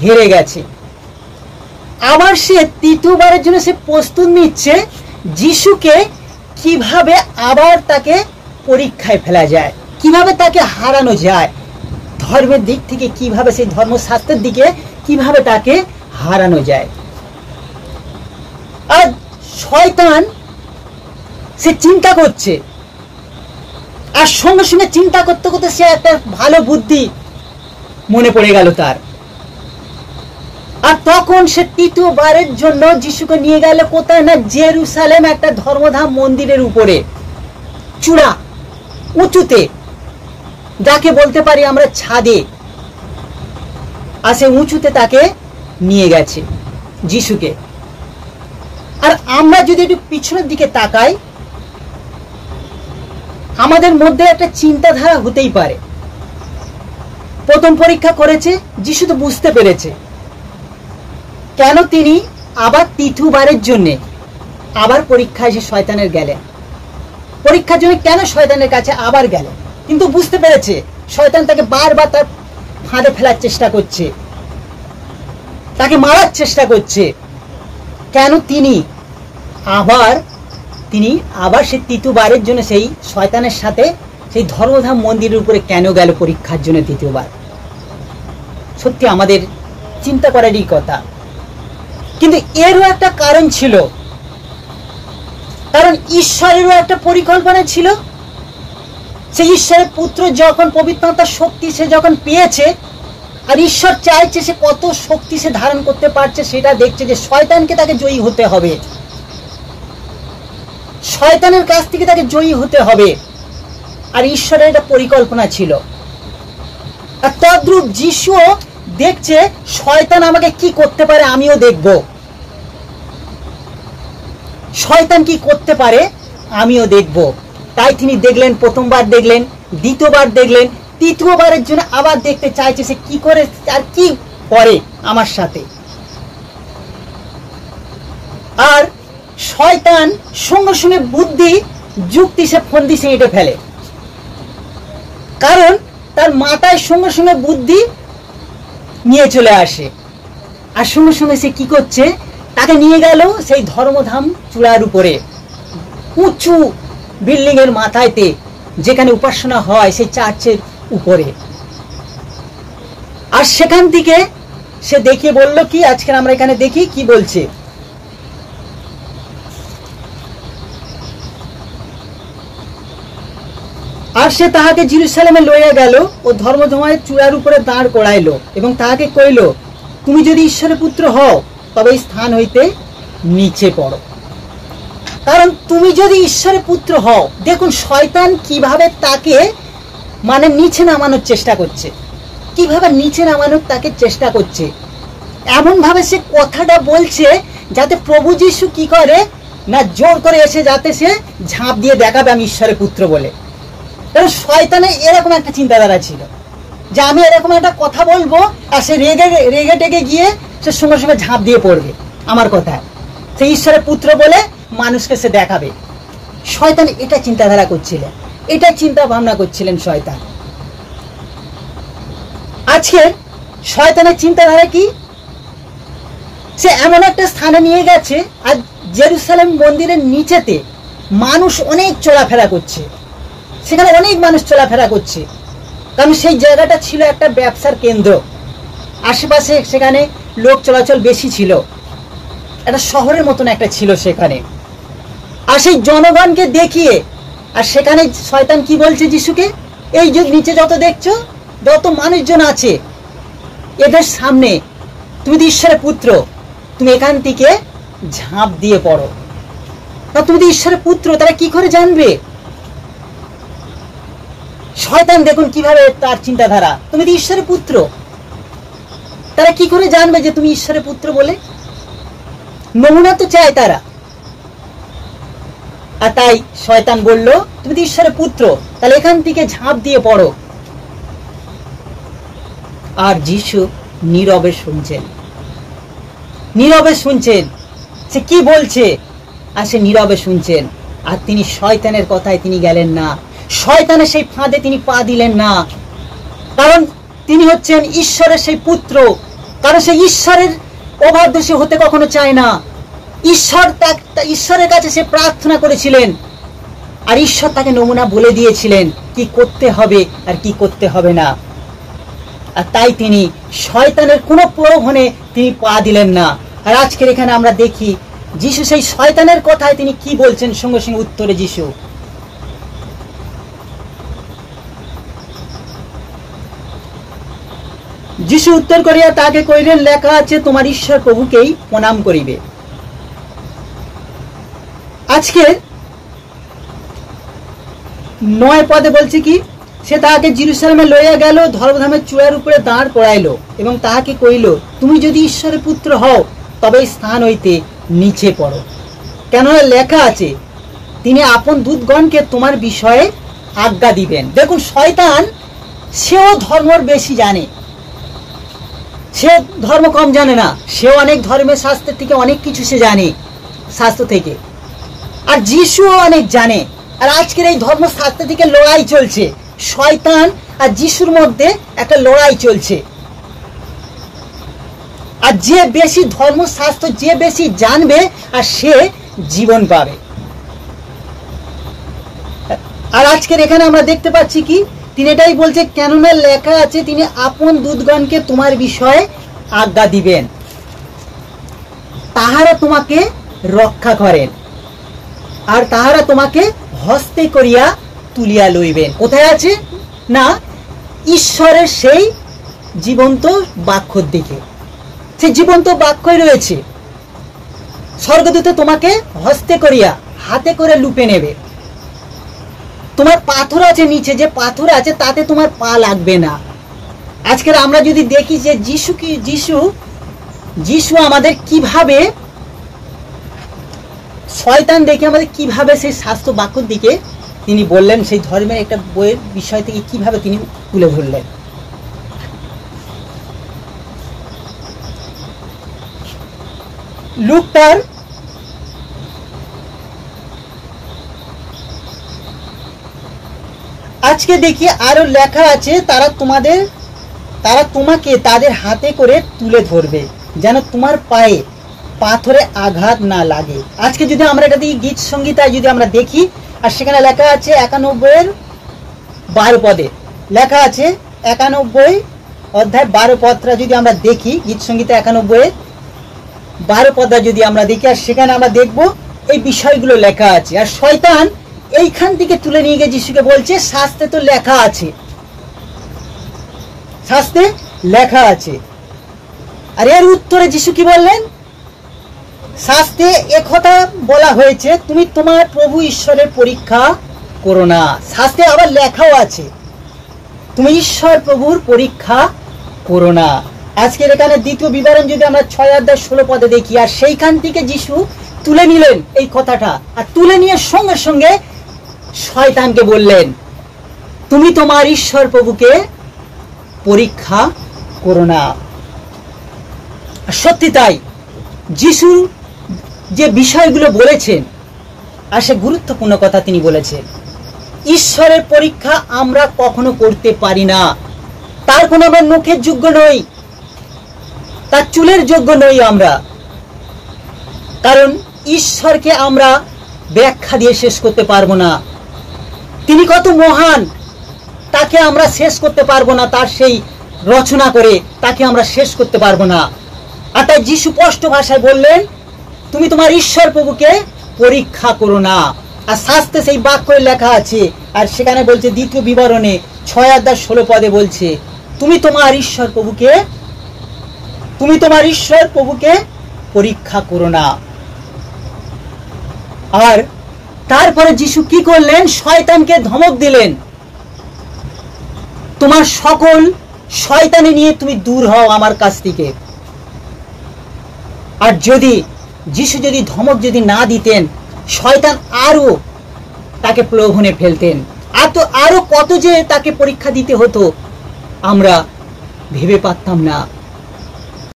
হেরে গেছে। আবার সে তৃতীয়বারের জন্য সে প্রস্তুত নিচ্ছে যিশুকে কিভাবে আবার তাকে পরীক্ষায় ফেলা যায়, কিভাবে তাকে হারানো যায়, ধর্মের দিক থেকে কিভাবে, সেই ধর্মশাস্ত্রের দিকে কিভাবে তাকে হারানো যায়। আর শয়তান সে চিন্তা করছে, আর সঙ্গে সঙ্গে চিন্তা করতে করতে সে একটা ভালো বুদ্ধি মনে পড়ে গেল তার। আর তখন সে তৃতীয়বারের জন্য যিশুকে নিয়ে গেল কোথায় না জেরুসালেম, একটা ধর্মধাম মন্দিরের উপরে, চূড়া উঁচুতে, যাকে বলতে পারি আমরা ছাদে। আর সে উঁচুতে তাকে নিয়ে গেছে যিশুকে। আর আমরা যদি একটু পিছনের দিকে তাকাই, আমাদের মধ্যে একটা চিন্তাধারা হতেই পারে, প্রথম পরীক্ষা করেছে, যিশু তো বুঝতে পেরেছে কেন তিনি আবার তৃতীয়বারের জন্য আবার পরীক্ষায় এসে শয়তানের গেলেন, পরীক্ষার জন্য কেন শয়তানের কাছে আবার গেলেন। কিন্তু বুঝতে পেরেছে শয়তান তাকে বারবার তার ফাঁদে ফেলার চেষ্টা করছে, তাকে মারার চেষ্টা করছে। কেন তিনি আবার সেই তৃতীয়বারের জন্য সেই শয়তানের সাথে সেই ধর্মধাম মন্দিরের উপরে কেন গেল পরীক্ষার জন্য তৃতীয়বার? সত্যি আমাদের চিন্তা করারই কথা। কিন্তু এরও একটা কারণ ছিল, কারণ ঈশ্বরেরও একটা পরিকল্পনা ছিল। সেই ঈশ্বরের পুত্র যখন পবিত্র আত্মার শক্তি সে যখন পেয়েছে, আর ঈশ্বর চাইছে সে কত শক্তি সে ধারণ করতে পারছে, সেটা দেখছে যে শয়তানকে তাকে জয়ী হতে হবে, শয়তানের কাছ থেকে তাকে জয়ী হতে হবে। আর ঈশ্বরের একটা পরিকল্পনা ছিল। আর তদ্রূপ যিশুও দেখছে শয়তান আমাকে কি করতে পারে, আমিও দেখব, শয়তান কি করতে পারে আমিও দেখব। তাই তিনি দেখলেন, প্রথমবার দেখলেন, দ্বিতীয়বার দেখলেন, তৃতীয়বারের জন্য আবার দেখতে চাইছে সে কি করে আর কি করে আমার সাথে। আর শয়তান সঙ্গে সঙ্গে বুদ্ধি যুক্তি সে ফন্দি সে এঁটে ফেলে, কারণ তার মাথায় সঙ্গে সঙ্গে বুদ্ধি নিয়ে চলে আসে। আর সঙ্গে সঙ্গে সে কি করছে, তাকে নিয়ে গেল সেই ধর্মধাম চূড়ার উপরে, উঁচু বিল্ডিং এর মাথায়তে, যেখানে উপাসনা হয় সেই চার্চের উপরে। আর সেখান থেকে সে দেখিয়ে বলল কি, আজকে আমরা এখানে দেখি কি বলছে। আর সে তাহাকে জেরুসালেমে লইয়া গেল ও ধর্মধামের চূড়ার উপরে দাঁড় করাইল এবং তাহাকে কইল, তুমি যদি ঈশ্বরের পুত্র হও তবে এই স্থান হইতে নিচে পড়ো। কারণ তুমি যদি ঈশ্বরের পুত্র হও, দেখুন শয়তান কিভাবে তাকে মানে নিচে নামানোর চেষ্টা করছে, কিভাবে নিচে নামানোর তাকে চেষ্টা করছে। এমন ভাবে সে কথাটা বলছে যাতে প্রভু যিশু কি করে না জোর করে এসে যাতে সে ঝাঁপ দিয়ে দেখাবে আমি ঈশ্বরের পুত্র বলে। কারণ শয়তানের এরকম একটা চিন্তাধারা ছিল যে আমি এরকম একটা কথা বলবো আর সে রেগে টেগে গিয়ে সে সঙ্গে সঙ্গে ঝাঁপ দিয়ে পড়বে আমার কথায়, সে ঈশ্বরের পুত্র বলে মানুষকে সে দেখাবে। শয়তান এটা চিন্তাধারা করছিলেন, এটা চিন্তা ভাবনা করছিলেন শয়তান। আজকে শয়তানের চিন্তাধারা কি, সে এমন একটা স্থানে নিয়ে গেছে, আর জেরুসালেম মন্দিরের নিচেতে মানুষ অনেক চলাফেরা করছে, সেখানে অনেক মানুষ চলাফেরা করছে, কারণ সেই জায়গাটা ছিল একটা ব্যবসার কেন্দ্র, আশেপাশে সেখানে লোক চলাচল বেশি ছিল, একটা শহরের মতন একটা ছিল সেখানে। আর সেই জনগণকে দেখিয়ে, আর সেখানে শয়তান কি বলছে যিশুকে, এই যে নিচে যত দেখছো, যত মানুষজন আছে, এদের সামনে তুমি তো ঈশ্বরের পুত্র, তুমি এখান থেকে ঝাঁপ দিয়ে পড়ো। না তুমি তো ঈশ্বরের পুত্র, তারা কি করে জানবে? শয়তান দেখুন কিভাবে তার চিন্তাধারা, তুমি তো ঈশ্বরের পুত্র, তারা কি করে জানবে যে তুমি ঈশ্বরের পুত্র বলে? নমুনা তো চায় তারা। আর তাই শয়তান বলল, তুমি তো ঈশ্বরের পুত্র, তাহলে এখান থেকে ঝাঁপ দিয়ে পড়ো। আর যিশু নীরবে শুনছেন, নীরবে শুনছেন সে কি বলছে, আর সে নীরবে শুনছেন। আর তিনি শয়তানের কথায় তিনি গেলেন না, শয়তানের সেই ফাঁদে তিনি পা দিলেন না, কারণ তিনি হচ্ছেন ঈশ্বরের সেই পুত্র, কারণ সে ঈশ্বরের অবাধ্য সে হতে কখনো চায় না। ঈশ্বরের কাছে সে প্রার্থনা করেছিলেন, আর ঈশ্বর তাকে নমুনা বলে দিয়েছিলেন কি করতে হবে আর কি করতে হবে না। আর তাই তিনি শয়তানের কোনো প্রলোভনে তিনি পা দিলেন না। আর আজকের এখানে আমরা দেখি যিশু সেই শয়তানের কথায় তিনি কি বলছেন। সঙ্গে সঙ্গে উত্তরে যিশু উত্তর করিয়া তাকে কইলেন, লেখা আছে, তোমার ঈশ্বর প্রভুকেই প্রণাম করিবে। আজকে 9 পদে বলছে কি, সে তাহাকে জেরুজালেমে লইয়া গেল, ধর্মধামের চূড়ার উপরে দাঁড় করাইল এবং তাহাকে কইল, তুমি যদি ঈশ্বরের পুত্র হও তবে স্থান হইতে নিচে পড়ো, কেননা লেখা আছে, তিনি আপন দূতগণকে তোমার বিষয়ে আজ্ঞা দিবেন। দেখুন, শয়তান সেও ধর্মর বেশি জানে, সে ধর্ম কম জানে না। সেও অনেক ধর্মের শাস্ত্রের থেকে অনেক কিছু সে জানে, শাস্ত্র থেকে। আর যিশুও অনেক জানে। আর আজকের এই ধর্মশাস্ত্র থেকে লড়াই চলছে, শয়তান আর যিশুর মধ্যে একটা লড়াই চলছে। আর যে বেশি ধর্মশাস্ত্র যে বেশি জানবে আর সে জীবন পাবে। আর আজকের এখানে আমরা দেখতে পাচ্ছি কি, তিনি এটাই বলছে, কেননা লেখা আছে, তিনি আপন দূতগণকে তোমার বিষয়ে আজ্ঞা দিবেন, তাহারা তোমাকে রক্ষা করেন, আর তাহারা তোমাকে হস্তে করিয়া তুলিয়া লইবেন। কোথায় আছে না, ঈশ্বরের সেই জীবন্ত বাক্যর দিকে। সেই জীবন্ত বাক্যই রয়েছে, স্বর্গদূত তোমাকে হস্তে করিয়া হাতে করে লুপে নেবে। তোমার পাথর আছে নিচে, যে পাথর আছে তাতে তোমার পা লাগবে না। আজকের আমরা যদি দেখি যে যিশু আমাদের কিভাবে, শয়তান দেখে আমাদের কিভাবে সেই শাস্ত্র বাক্যর দিকে তিনি বললেন, সেই ধর্মের একটা বইয়ের বিষয় থেকে কিভাবে তিনি তুলে ধরলেন। লুক তার আজকে দেখি আরো লেখা আছে, তারা তোমাকে তাদের হাতে করে তুলে ধরবে, যেন তোমার পায়ে পাথরে আঘাত না লাগে। আজকে যদি আমরা এটা দিই গীত সংগীতায় যদি আমরা দেখি, আর সেখানে লেখা আছে 91-12 পদে লেখা আছে, 91 অধ্যায় 12 পদটা যদি আমরা দেখি, গীত সংগীতা 91-12 পদটা যদি আমরা দেখি, আর সেখানে আমরা দেখব এই বিষয়গুলো লেখা আছে। আর শয়তান এইখান থেকে তুলে নিয়ে গিয়ে যিশুকে বলছে, শাস্ত্রে তো লেখা আছে, শাস্ত্রে লেখা আছে। আর এর উত্তরে যিশু কি বললেন, শাস্ত্রে একথা বলা হয়েছে, তুমি তোমার প্রভু ঈশ্বরের পরীক্ষা করো না। শাস্ত্রে আবার লেখাও আছে, তুমি ঈশ্বর প্রভুর পরীক্ষা করো না। আজকের এখানে দ্বিতীয় বিবরণ যদি আমরা 6-16 পদে দেখি, আর সেইখান থেকে যিশু তুলে নিলেন এই কথাটা, আর তুলে নিয়ে সঙ্গে সঙ্গে শয়তানকে বললেন, তুমি তোমার ঈশ্বর প্রভুকে পরীক্ষা করো না। সত্যি তাই, যিশু যে বিষয়গুলো বলেছেন, আর সে গুরুত্বপূর্ণ কথা তিনি বলেছেন। ঈশ্বরের পরীক্ষা আমরা কখনো করতে পারি না, তার কোনো আমরা নখের যোগ্য নই, তার চুলের যোগ্য নই আমরা। কারণ ঈশ্বরকে আমরা ব্যাখ্যা দিয়ে শেষ করতে পারবো না। তিনি কত মহান, তাকে আমরা শেষ করতে পারবো না, তার সেই রচনা করে তাকে আমরা শেষ করতে পারবো না। আর তাই যিশু স্পষ্ট ভাষায় বললেন, তুমি তোমার ঈশ্বর প্রভুকে পরীক্ষা করো না। আর শাস্ত্রে সেই বাক্যে লেখা আছে, আর সেখানে বলছে দ্বিতীয় বিবরণে 6-16 পদে বলছে, তুমি তোমার ঈশ্বর প্রভুকে পরীক্ষা করো না। আর তারপরে যিশু কি করলেন, শয়তানকে ধমক দিলেন, তোমার সকল শয়তানি নিয়ে তুমি দূর হও আমার কাছ থেকে। আর যিশু যদি ধমক যদি না দিতেন, শয়তান আরো তাকে প্রলোভনে ফেলতেন, আরো কত যে তাকে পরীক্ষা দিতে হতো আমরা ভেবে পারতাম না।